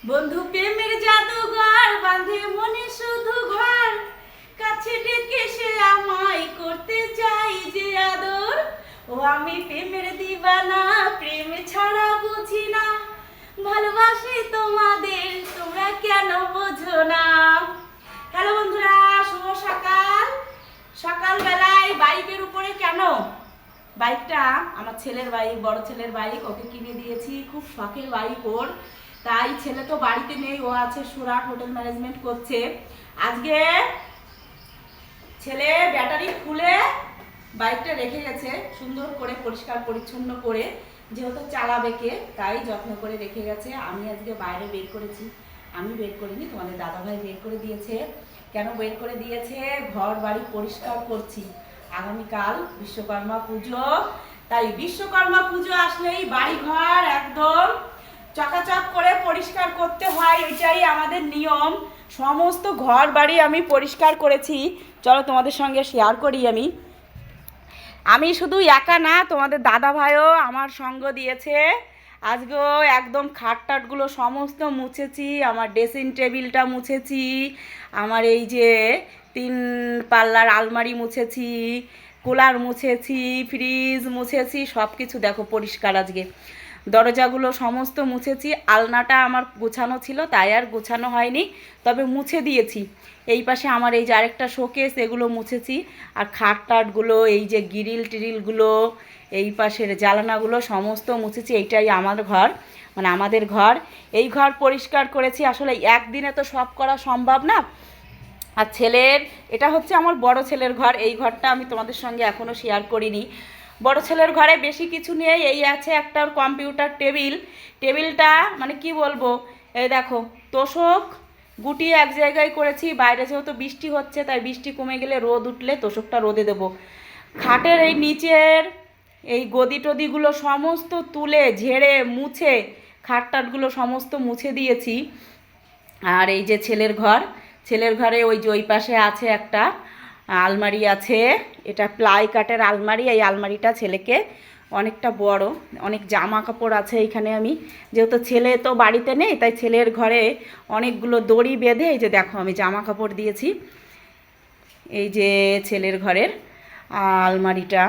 বন্ধু প্রেমের জাদুঘর বাঁধে মনে শুধু ঘর, কাছে ডেকে সে আমায় করতে চাই যে আদর। ও আমি প্রেমের দিবানা, প্রেম ছাড়া বুঝি না, ভালোবাসি তোমাদের তোমরা কেন বোঝো না। হ্যালো বন্ধুরা, শুভ সকাল। সকালবেলায় বাইকের উপরে কেন? বাইকটা আমার ছেলের বাইক, বড় ছেলের বাইক, ওকে কিনে দিয়েছি, খুব শখের বাইক ওর। তাই ছেলে তো বাড়িতে নেই, ও আছে সুরাট, হোটেল ম্যানেজমেন্ট করছে। আজকে ছেলে ব্যাটারি খুলে বাইকটা রেখে গেছে সুন্দর করে, পরিষ্কার পরিচ্ছন্ন করে, যেহেতু চালাবে কে, তাই যত্ন করে রেখে গেছে। আমি আজকে বাইরে বের করেছি, আমি বের করিনি, তোমাদের দাদাভাই বের করে দিয়েছে। কেন বের করে দিয়েছে? ঘর বাড়ি পরিষ্কার করছি, আগামীকাল বিশ্বকর্মা পুজো। তাই বিশ্বকর্মা পুজো আসলেই বাড়ি ঘর একদম চকাচক করে পরিষ্কার করতে হয়, এটাই আমাদের নিয়ম। সমস্ত ঘর বাড়ি আমি পরিষ্কার করেছি, চলো তোমাদের সঙ্গে শেয়ার করি। আমি শুধু একা না, তোমাদের দাদা ভাইও আমার সঙ্গ দিয়েছে। আজকেও একদম খাট টাটগুলো সমস্ত মুছেছি, আমার ড্রেসিং টেবিলটা মুছেছি, আমার এই যে 3 পাল্লার আলমারি মুছেছি, কুলার মুছেছি, ফ্রিজ মুছেছি, সব কিছু দেখো পরিষ্কার। আজকে দরজাগুলো সমস্ত মুছেছি, আলনাটা আমার গোছানো ছিল তাই আর গোছানো হয়নি, তবে মুছে দিয়েছি। এই পাশে আমার এই যে আরেকটা শোকেস, এগুলো মুছেছি। আর খাট টাটগুলো, এই যে গ্রিল টিরিলগুলো, এই পাশের জানালাগুলো সমস্ত মুছেছি। এইটাই আমার ঘর, মানে আমাদের ঘর। এই ঘর পরিষ্কার করেছি, আসলে একদিনে তো সব করা সম্ভব না। আর ছেলের, এটা হচ্ছে আমার বড় ছেলের ঘর, এই ঘরটা আমি তোমাদের সঙ্গে এখনও শেয়ার করিনি। বড় ছেলের ঘরে বেশি কিছু নেই, এই আছে একটা কম্পিউটার টেবিল। টেবিলটা মানে কি বলবো, এই দেখো তোষক গুটিয়ে এক জায়গায় করেছি। বাইরে যেহেতু বৃষ্টি হচ্ছে, তাই বৃষ্টি কমে গেলে, রোদ উঠলে তোষকটা রোদে দেবো। খাটের এই নিচের এই গদি টদিগুলো সমস্ত তুলে ঝেড়ে মুছে, খাট টাটগুলো সমস্ত মুছে দিয়েছি। আর এই যে ছেলের ঘর, ছেলের ঘরে ওই যে ওই পাশে আছে একটা আলমারি আছে, এটা প্লাই কাঠের আলমারি। এই আলমারিটা ছেলেকে অনেকটা বড়, অনেক জামা কাপড় আছে এইখানে। আমি যেহেতু ছেলে তো বাড়িতে নেই, তাই ছেলের ঘরে অনেকগুলো দড়ি বেঁধে, এই যে দেখো আমি জামা কাপড় দিয়েছি। এই যে ছেলের ঘরের আলমারিটা,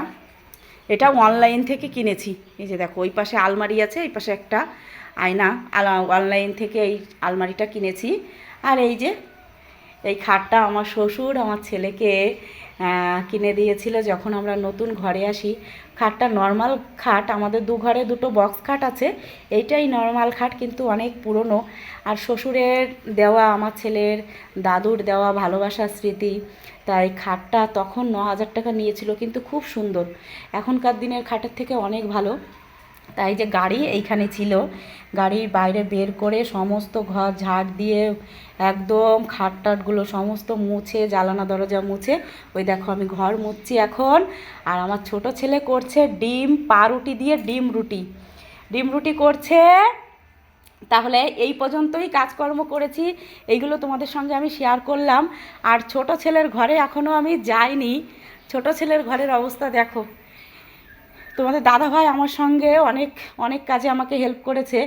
এটা অনলাইন থেকে কিনেছি। এই যে দেখো ওই পাশে আলমারি আছে, এই পাশে একটা আয়না, অনলাইন থেকে এই আলমারিটা কিনেছি। আর এই যে এই খাটটা আমার শ্বশুর আমার ছেলেকে কিনে দিয়েছিল যখন আমরা নতুন ঘরে আসি। খাটটা নর্মাল খাট, আমাদের 2 ঘরে 2টো বক্স খাট আছে, এইটাই নর্মাল খাট, কিন্তু অনেক পুরনো। আর শ্বশুরের দেওয়া, আমার ছেলের দাদুর দেওয়া ভালোবাসার স্মৃতি, তাই খাটটা তখন 9,000 টাকা নিয়েছিল, কিন্তু খুব সুন্দর, এখনকার দিনের খাটের থেকে অনেক ভালো। তাই যে গাড়ি এইখানে ছিল, গাড়ির বাইরে বের করে সমস্ত ঘর ঝাড় দিয়ে একদম খাট টাটগুলো সমস্ত মুছে, জানালা দরজা মুছে, ওই দেখো আমি ঘর মুছছি এখন। আর আমার ছোট ছেলে করছে ডিম পাউরুটি দিয়ে ডিম রুটি, ডিম রুটি করছে। তাহলে এই পর্যন্তই কাজকর্ম করেছি, এইগুলো তোমাদের সঙ্গে আমি শেয়ার করলাম। আর ছোট ছেলের ঘরে এখনও আমি যাইনি, ছোট ছেলের ঘরের অবস্থা দেখো। তোমাদের দাদাভাই আমার সঙ্গে অনেক অনেক কাজে আমাকে হেল্প করেছে।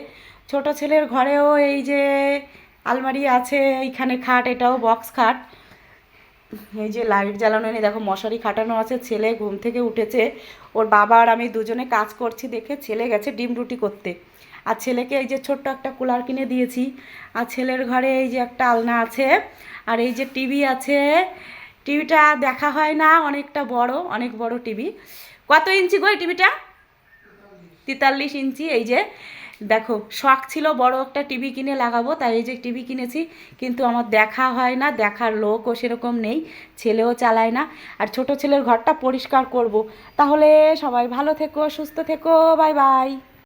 ছোট ছেলের ঘরেও এই যে আলমারি আছে, এইখানে খাট, এটাও বক্স খাট। এই যে লাইট জ্বালানো নেই, দেখো মশারি খাটানো আছে। ছেলে ঘুম থেকে উঠেছে, ওর বাবা আর আমি দুজনে কাজ করছি দেখে ছেলে গেছে ডিম রুটি করতে। আর ছেলেকে এই যে ছোট্ট একটা কুলার কিনে দিয়েছি। আর ছেলের ঘরে এই যে একটা আলনা আছে, আর এই যে টিভি আছে। টিভিটা দেখা হয় না, অনেকটা বড়, অনেক বড় টিভি। কত ইঞ্চি গো এই টিভিটা? 43 ইঞ্চি। এই যে দেখো, শখ ছিল বড় একটা টিভি কিনে লাগাবো, তাই এই যে টিভি কিনেছি, কিন্তু আমার দেখা হয় না, দেখার লোকও সেরকম নেই, ছেলেও চালায় না। আর ছোট ছেলের ঘরটা পরিষ্কার করব। তাহলে সবাই ভালো থেকো, সুস্থ থেকো, বাই বাই।